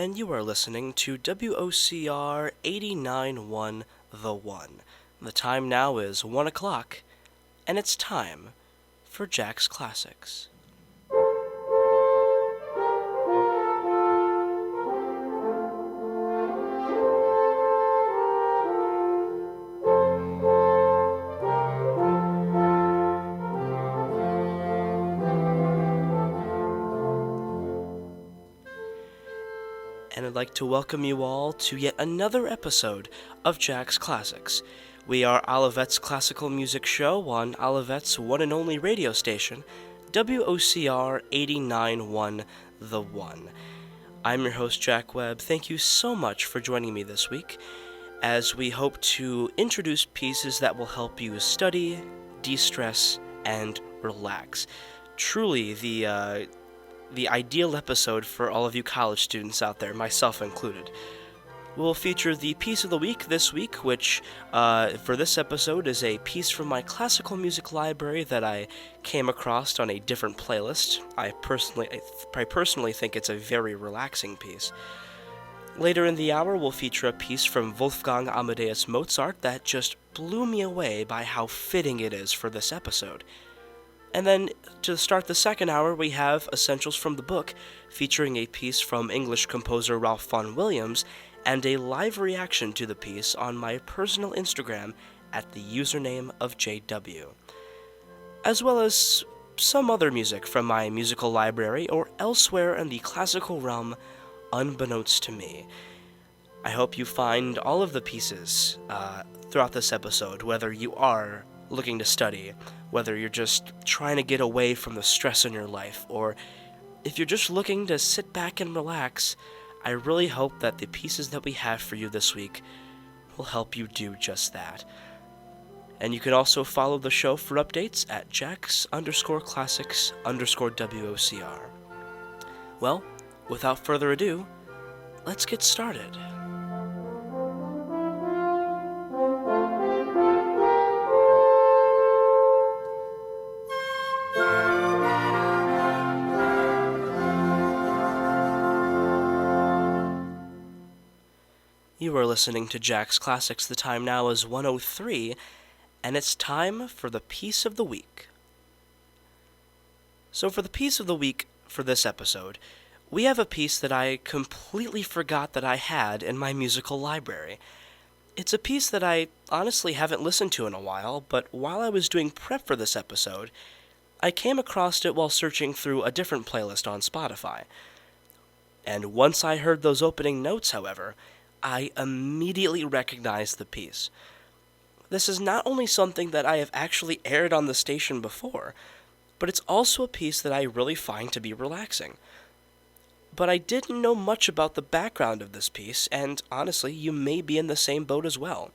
and you are listening to WOCR 89.1 The One. The time now is 1 o'clock, and it's time for Jack's Classics. And I'd like to welcome you all to yet another episode of Jack's Classics. We are Olivet's classical music show on Olivet's one and only radio station, WOCR 89.1 The One. I'm your host, Jack Webb. Thank you so much for joining me this week, as we hope to introduce pieces that will help you study, de-stress, and relax. Truly, the ideal episode for all of you college students out there, myself included. We'll feature the piece of the week this week, which, for this episode, is a piece from my classical music library that I came across on a different playlist. I personally think it's a very relaxing piece. Later in the hour, we'll feature a piece from Wolfgang Amadeus Mozart that just blew me away by how fitting it is for this episode. And then, to start the second hour, we have Essentials from the Book, featuring a piece from English composer Ralph Vaughan Williams, and a live reaction to the piece on my personal Instagram at the username of JW. As well as some other music from my musical library or elsewhere in the classical realm, unbeknownst to me. I hope you find all of the pieces throughout this episode, whether you are looking to study, whether you're just trying to get away from the stress in your life, or if you're just looking to sit back and relax. I really hope that the pieces that we have for you this week will help you do just that. And you can also follow the show for updates at jacks_classics_WOCR. Well, without further ado, let's get started. You are listening to Jack's Classics. The time now is 1:03, and it's time for the piece of the week. So for the piece of the week for this episode, we have a piece that I completely forgot that I had in my musical library. It's a piece that I honestly haven't listened to in a while, but while I was doing prep for this episode, I came across it while searching through a different playlist on Spotify. And once I heard those opening notes, however, I immediately recognized the piece. This is not only something that I have actually aired on the station before, but it's also a piece that I really find to be relaxing. But I didn't know much about the background of this piece, and honestly, you may be in the same boat as well.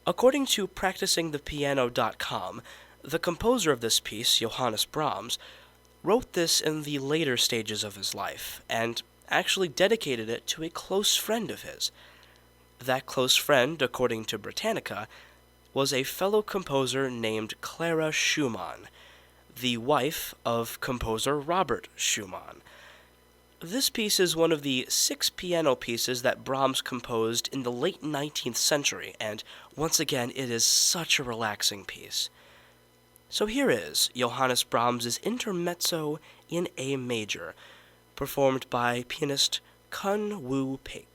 According to practicingthepiano.com, the composer of this piece, Johannes Brahms, wrote this in the later stages of his life, and actually dedicated it to a close friend of his. That close friend, according to Britannica, was a fellow composer named Clara Schumann, the wife of composer Robert Schumann. This piece is one of the 6 piano pieces that Brahms composed in the late 19th century, and once again, it is such a relaxing piece. So here is Johannes Brahms' Intermezzo in A major, performed by pianist Kun Woo Paik.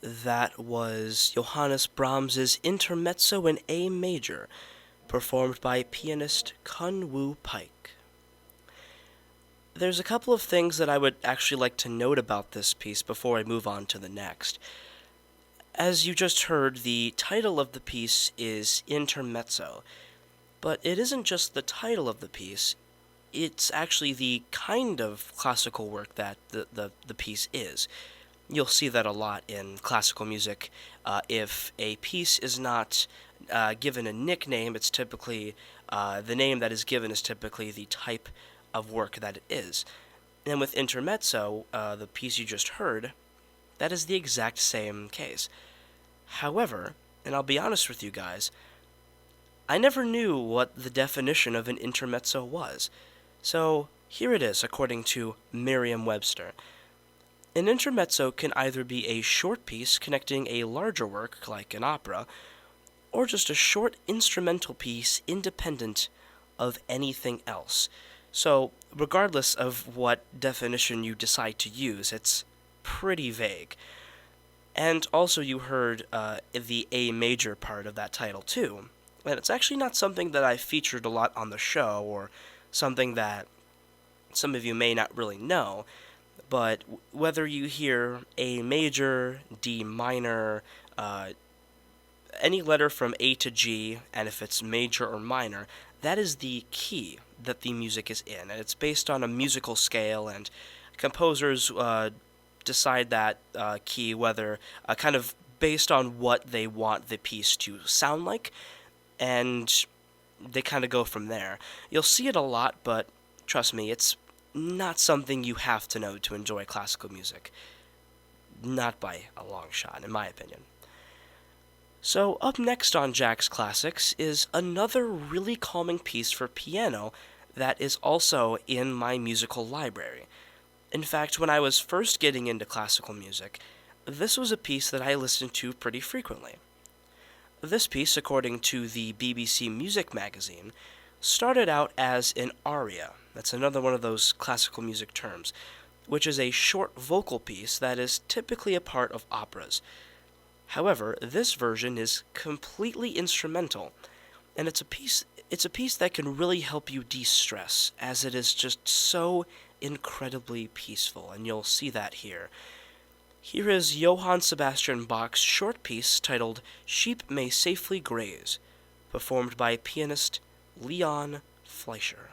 That was Johannes Brahms's Intermezzo in A major, performed by pianist Kun Woo Pike. There's a couple of things that I would actually like to note about this piece before I move on to the next. As you just heard, the title of the piece is Intermezzo, but it isn't just the title of the piece, it's actually the kind of classical work that the piece is. You'll see that a lot in classical music. If a piece is not given a nickname, it's typically the name that is given is typically the type of work that it is. And with Intermezzo, the piece you just heard, that is the exact same case. However, and I'll be honest with you guys, I never knew what the definition of an intermezzo was. So here it is, according to Merriam-Webster. An intermezzo can either be a short piece connecting a larger work, like an opera, or just a short instrumental piece independent of anything else. So, regardless of what definition you decide to use, it's pretty vague. And also, you heard the A major part of that title, too. And it's actually not something that I featured a lot on the show, or something that some of you may not really know. But whether you hear A major, D minor, any letter from A to G, and if it's major or minor, that is the key that the music is in. And it's based on a musical scale, and composers decide that key whether kind of based on what they want the piece to sound like, and they kind of go from there. You'll see it a lot, but trust me, it's not something you have to know to enjoy classical music. Not by a long shot, in my opinion. So, up next on Jack's Classics is another really calming piece for piano that is also in my musical library. In fact, when I was first getting into classical music, this was a piece that I listened to pretty frequently. This piece, according to the BBC Music magazine, started out as an aria. That's another one of those classical music terms, which is a short vocal piece that is typically a part of operas. However, this version is completely instrumental, and it's a piece that can really help you de-stress, as it is just so incredibly peaceful, and you'll see that here. Here is Johann Sebastian Bach's short piece titled Sheep May Safely Graze, performed by pianist Leon Fleischer.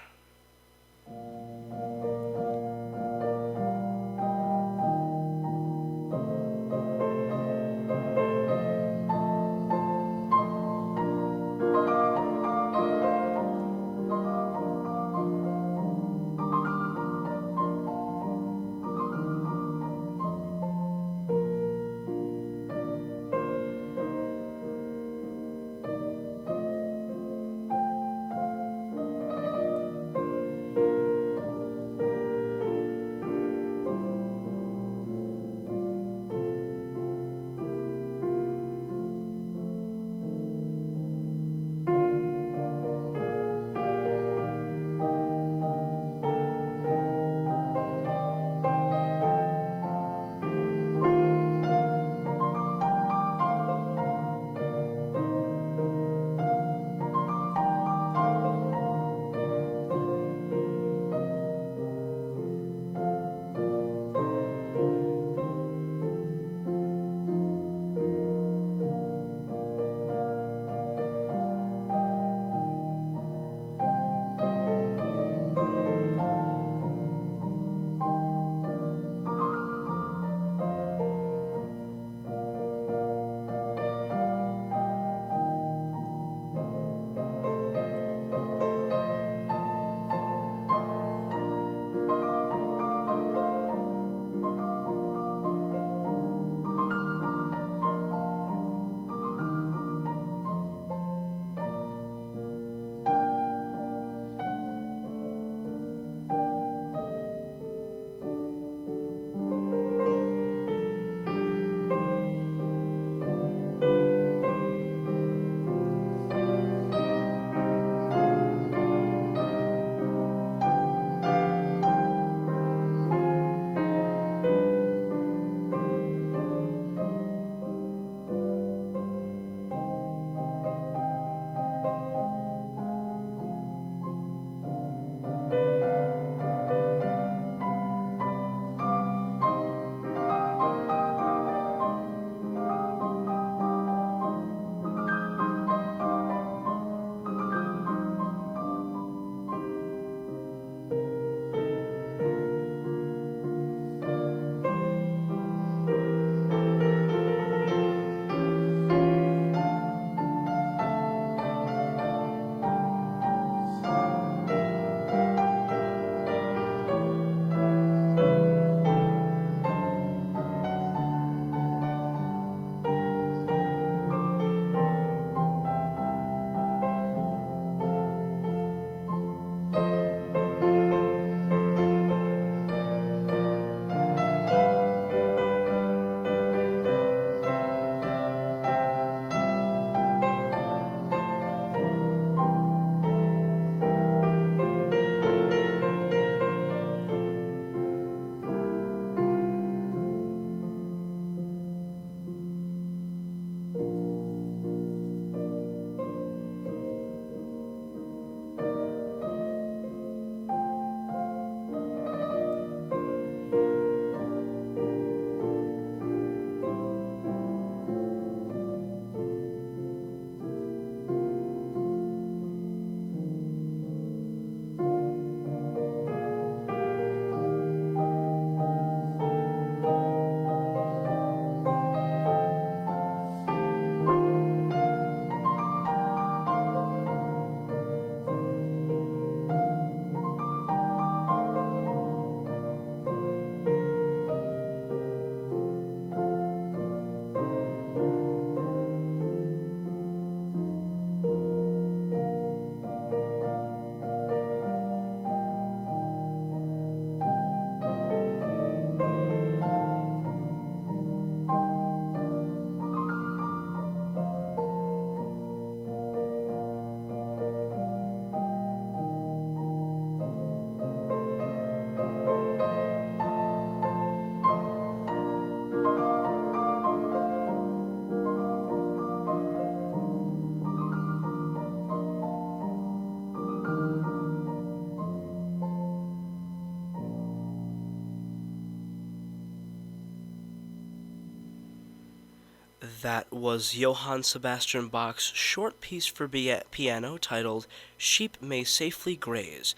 That was Johann Sebastian Bach's short piece for piano titled Sheep May Safely Graze,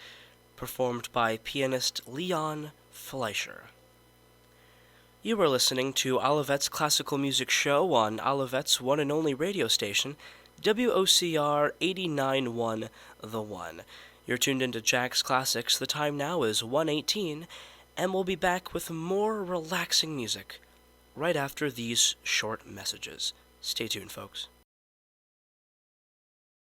performed by pianist Leon Fleischer. You are listening to Olivet's Classical Music Show on Olivet's one and only radio station, WOCR 89.1 The One. You're tuned into Jack's Classics. The time now is 1:18, and we'll be back with more relaxing music right after these short messages. Stay tuned, folks.